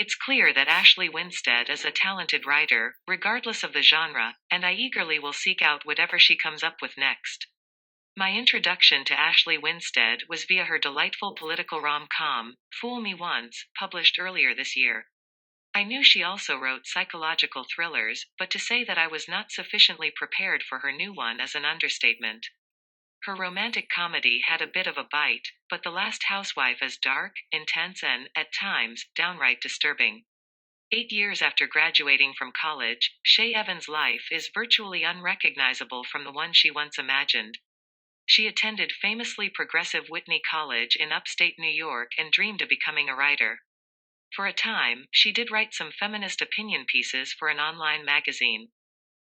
It's clear that Ashley Winstead is a talented writer, regardless of the genre, and I eagerly will seek out whatever she comes up with next. My introduction to Ashley Winstead was via her delightful political rom-com, Fool Me Once, published earlier this year. I knew she also wrote psychological thrillers, but to say that I was not sufficiently prepared for her new one is an understatement. Her romantic comedy had a bit of a bite, but The Last Housewife is dark, intense and, at times, downright disturbing. 8 years after graduating from college, Shay Evans' life is virtually unrecognizable from the one she once imagined. She attended famously progressive Whitney College in upstate New York and dreamed of becoming a writer. For a time, she did write some feminist opinion pieces for an online magazine.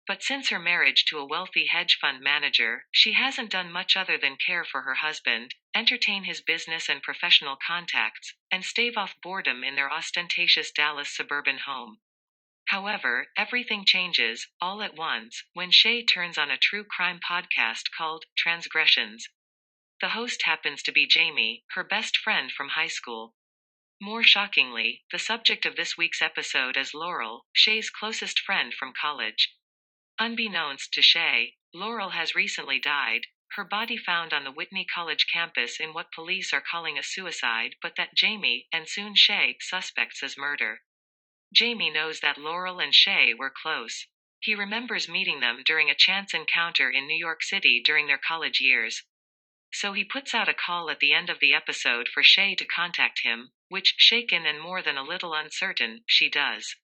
But since her marriage to a wealthy hedge fund manager, she hasn't done much other than care for her husband, entertain his business and professional contacts, and stave off boredom in their ostentatious Dallas suburban home. However, everything changes, all at once, when Shay turns on a true crime podcast called Transgressions. The host happens to be Jamie, her best friend from high school. More shockingly, the subject of this week's episode is Laurel, Shay's closest friend from college. Unbeknownst to Shay, Laurel has recently died, her body found on the Whitney College campus in what police are calling a suicide, but that Jamie, and soon Shay, suspects as murder. Jamie knows that Laurel and Shay were close. He remembers meeting them during a chance encounter in New York City during their college years. So he puts out a call at the end of the episode for Shay to contact him, which, shaken and more than a little uncertain, she does.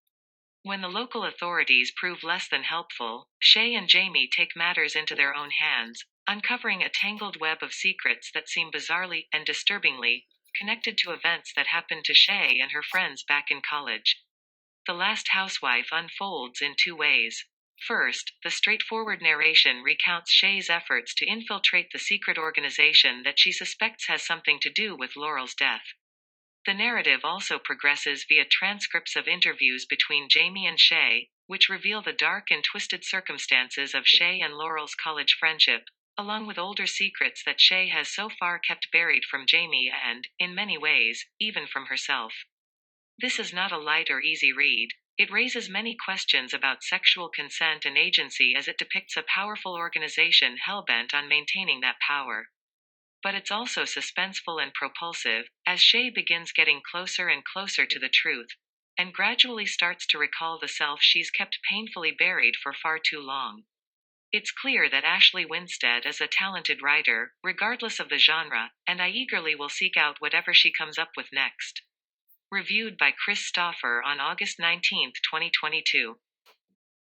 When the local authorities prove less than helpful, Shay and Jamie take matters into their own hands, uncovering a tangled web of secrets that seem bizarrely and disturbingly connected to events that happened to Shay and her friends back in college. The Last Housewife unfolds in two ways. First, the straightforward narration recounts Shay's efforts to infiltrate the secret organization that she suspects has something to do with Laurel's death. The narrative also progresses via transcripts of interviews between Jamie and Shay, which reveal the dark and twisted circumstances of Shay and Laurel's college friendship, along with older secrets that Shay has so far kept buried from Jamie and, in many ways, even from herself. This is not a light or easy read. It raises many questions about sexual consent and agency as it depicts a powerful organization hell-bent on maintaining that power. But it's also suspenseful and propulsive, as Shay begins getting closer and closer to the truth, and gradually starts to recall the self she's kept painfully buried for far too long. It's clear that Ashley Winstead is a talented writer, regardless of the genre, and I eagerly will seek out whatever she comes up with next. Reviewed by Chris Stauffer on August 19, 2022.